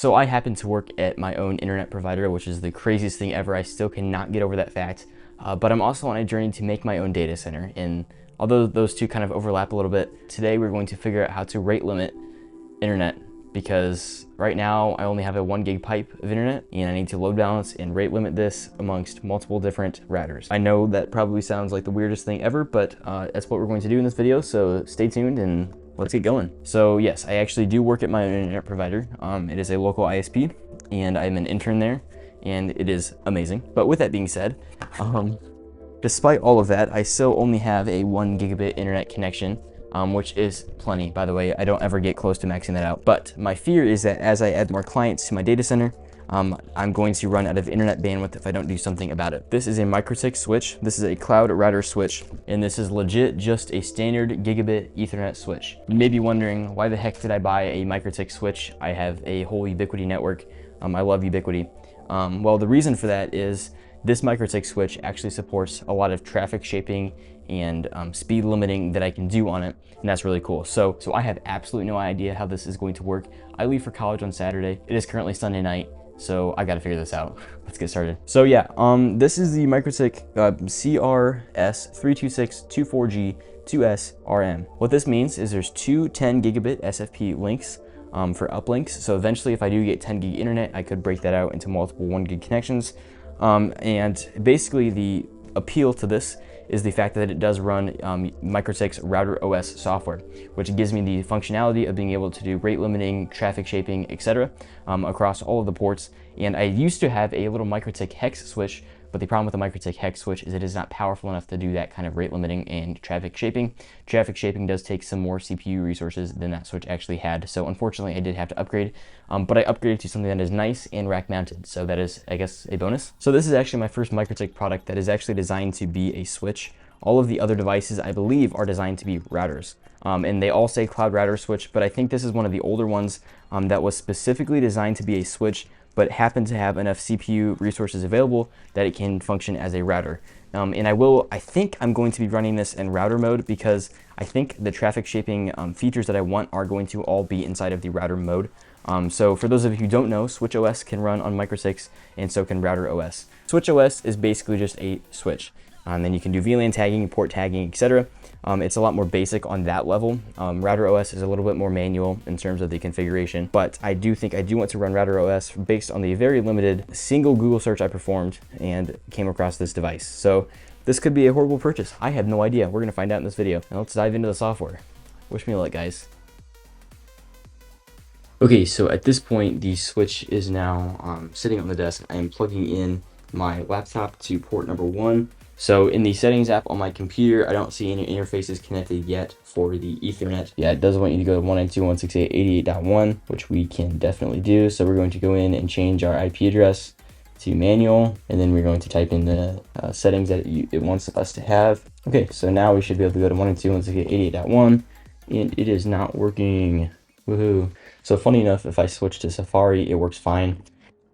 So I happen to work at my own internet provider, which is the craziest thing ever. I still cannot get over that fact. But I'm also on a journey to make my own data center. And although those two kind of overlap a little bit, today we're going to figure out how to rate limit internet, because right now I only have a 1 gig pipe of internet and I need to load balance and rate limit this amongst multiple different routers. I know that probably sounds like the weirdest thing ever, but that's what we're going to do in this video, so stay tuned and let's get going. So yes, I actually do work at my own internet provider. It is a local ISP and I'm an intern there and it is amazing. But with that being said, despite all of that, I still only have a 1 gigabit internet connection, which is plenty, by the way. I don't ever get close to maxing that out. But my fear is that as I add more clients to my data center, I'm going to run out of internet bandwidth if I don't do something about it. This is a MikroTik switch. This is a cloud router switch, and this is legit just a standard gigabit Ethernet switch. You may be wondering, why the heck did I buy a MikroTik switch? I have a whole Ubiquiti network. I love Ubiquiti. Well, the reason for that is this MikroTik switch actually supports a lot of traffic shaping and speed limiting that I can do on it, and that's really cool. So I have absolutely no idea how this is going to work. I leave for college on Saturday. It is currently Sunday night, so I gotta figure this out. Let's get started. So yeah, this is the MikroTik CRS32624G2S-RM. What this means is there's two 10 gigabit SFP links for uplinks. So eventually, if I do get 10 gig internet, I could break that out into multiple 1 gig connections. And basically the appeal to this is the fact that it does run MikroTik's Router OS software, which gives me the functionality of being able to do rate limiting, traffic shaping, etc. Across all of the ports. And I used to have a little MikroTik hEX switch, but the problem with the MikroTik hEX switch is it is not powerful enough to do that kind of rate limiting and traffic shaping. Traffic shaping does take some more CPU resources than that switch actually had. So unfortunately, I did have to upgrade, but I upgraded to something that is nice and rack mounted. So that is, I guess, a bonus. So this is actually my first MikroTik product that is actually designed to be a switch. All of the other devices, I believe, are designed to be routers. And they all say cloud router switch, but I think this is one of the older ones that was specifically designed to be a switch, but happened to have enough CPU resources available that it can function as a router. And I think I'm going to be running this in router mode because I think the traffic shaping features that I want are going to all be inside of the router mode. So for those of you who don't know, SwitchOS can run on MikroTiks, and so can Router OS. SwitchOS is basically just a switch. And then you can do VLAN tagging, port tagging, etc. It's a lot more basic on that level. Router OS is a little bit more manual in terms of the configuration, but I do think I do want to run Router OS based on the very limited single Google search I performed and came across this device. So this could be a horrible purchase. I have no idea. We're gonna find out in this video. Now let's dive into the software. Wish me luck, guys. Okay, so at this point, the switch is now sitting on the desk. I am plugging in my laptop to port number 1. So in the settings app on my computer, I don't see any interfaces connected yet for the Ethernet. Yeah, it does want you to go to 192.168.88.1, which we can definitely do. So we're going to go in and change our IP address to manual, and then we're going to type in the settings that it wants us to have. Okay, so now we should be able to go to 192.168.88.1, and it is not working. Woohoo. So funny enough, if I switch to Safari, it works fine.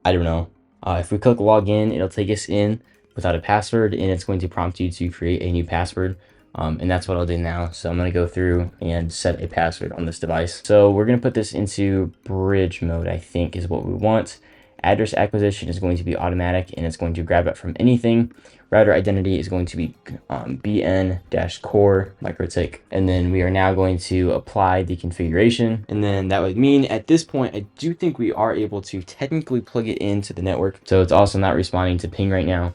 I don't know. If we click login, it'll take us in without a password, and it's going to prompt you to create a new password. And that's what I'll do now. So I'm going to go through and set a password on this device. So we're going to put this into bridge mode, I think is what we want. Address acquisition is going to be automatic, and it's going to grab it from anything. Router identity is going to be bn-core MikroTik. And then we are now going to apply the configuration. And then that would mean at this point, I do think we are able to technically plug it into the network. So it's also not responding to ping right now.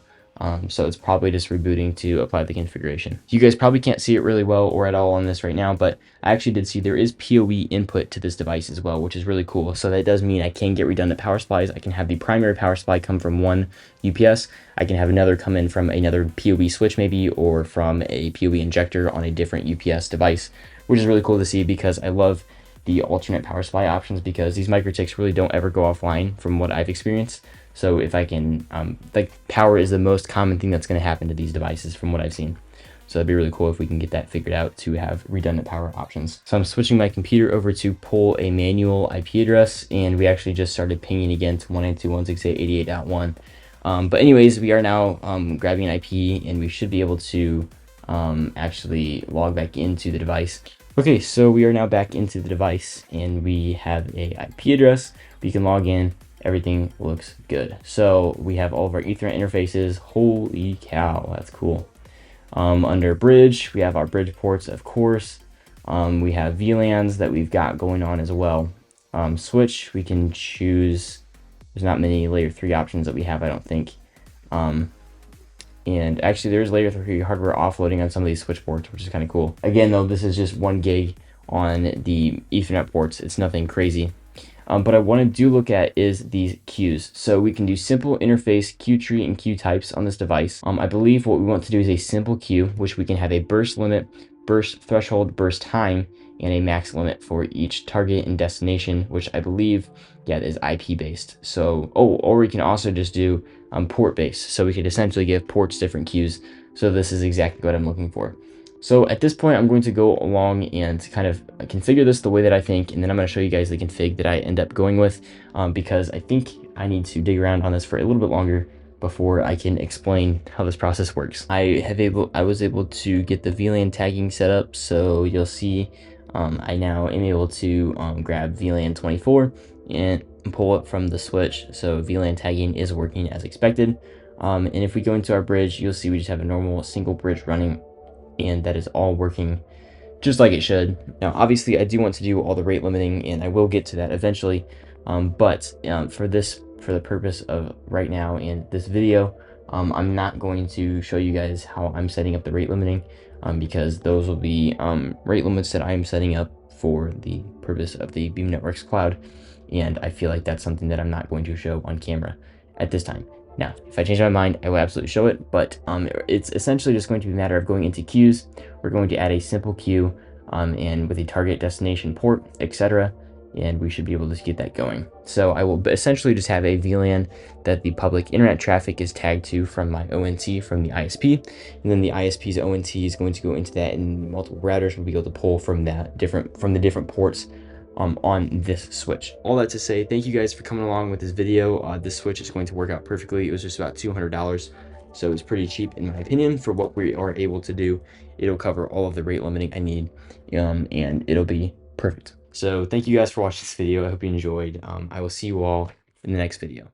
So it's probably just rebooting to apply the configuration. You guys probably can't see it really well or at all on this right now, but I actually did see there is PoE input to this device as well, which is really cool. So that does mean I can get redundant power supplies. I can have the primary power supply come from one UPS. I can have another come in from another PoE switch maybe, or from a PoE injector on a different UPS device, which is really cool to see because I love the alternate power supply options because these MikroTiks really don't ever go offline from what I've experienced. So if I can, like power is the most common thing that's going to happen to these devices from what I've seen. So that'd be really cool if we can get that figured out to have redundant power options. So I'm switching my computer over to pull a manual IP address, and we actually just started pinging again to 192.168.88.1. But anyways, we are now grabbing an IP, and we should be able to actually log back into the device. Okay, so we are now back into the device and we have a IP address. We can log in. Everything looks good. So we have all of our Ethernet interfaces. Holy cow, that's cool. Under bridge, we have our bridge ports, of course. We have VLANs that we've got going on as well. Switch, we can choose. There's not many layer 3 options that we have, I don't think. And actually there's layer 3 hardware offloading on some of these switch ports, which is kind of cool. Again though, this is just 1 gig on the Ethernet ports. It's nothing crazy. But I want to look at is these queues. So we can do simple interface queue tree and queue types on this device. I believe what we want to do is a simple queue, which we can have a burst limit, burst threshold, burst time, and a max limit for each target and destination, which I believe, yeah, is IP based. So, or we can also just do port based. So we could essentially give ports different queues. So this is exactly what I'm looking for. So at this point, I'm going to go along and kind of configure this the way that I think, and then I'm going to show you guys the config that I end up going with, because I think I need to dig around on this for a little bit longer before I can explain how this process works. I was able to get the VLAN tagging set up, so you'll see I now am able to grab VLAN 24 and pull it from the switch. So VLAN tagging is working as expected. And if we go into our bridge, you'll see we just have a normal single bridge running, and that is all working just like it should. Now, obviously, I do want to do all the rate limiting, and I will get to that eventually. For the purpose of right now in this video, I'm not going to show you guys how I'm setting up the rate limiting, because those will be rate limits that I'm setting up for the purpose of the Beam Networks cloud, and I feel like that's something that I'm not going to show on camera at this time. Now, if I change my mind, I will absolutely show it, but it's essentially just going to be a matter of going into queues. We're going to add a simple queue and with a target destination port, etc., and we should be able to get that going. So I will essentially just have a VLAN that the public internet traffic is tagged to from my ONT from the ISP, and then the ISP's ONT is going to go into that, and multiple routers will be able to pull from the different ports on this switch. All that to say, thank you guys for coming along with this video. This switch is going to work out perfectly. It was just about $200, so it's pretty cheap in my opinion for what we are able to do. It'll cover all of the rate limiting I need, and it'll be perfect. So thank you guys for watching this video. I hope you enjoyed. I will see you all in the next video.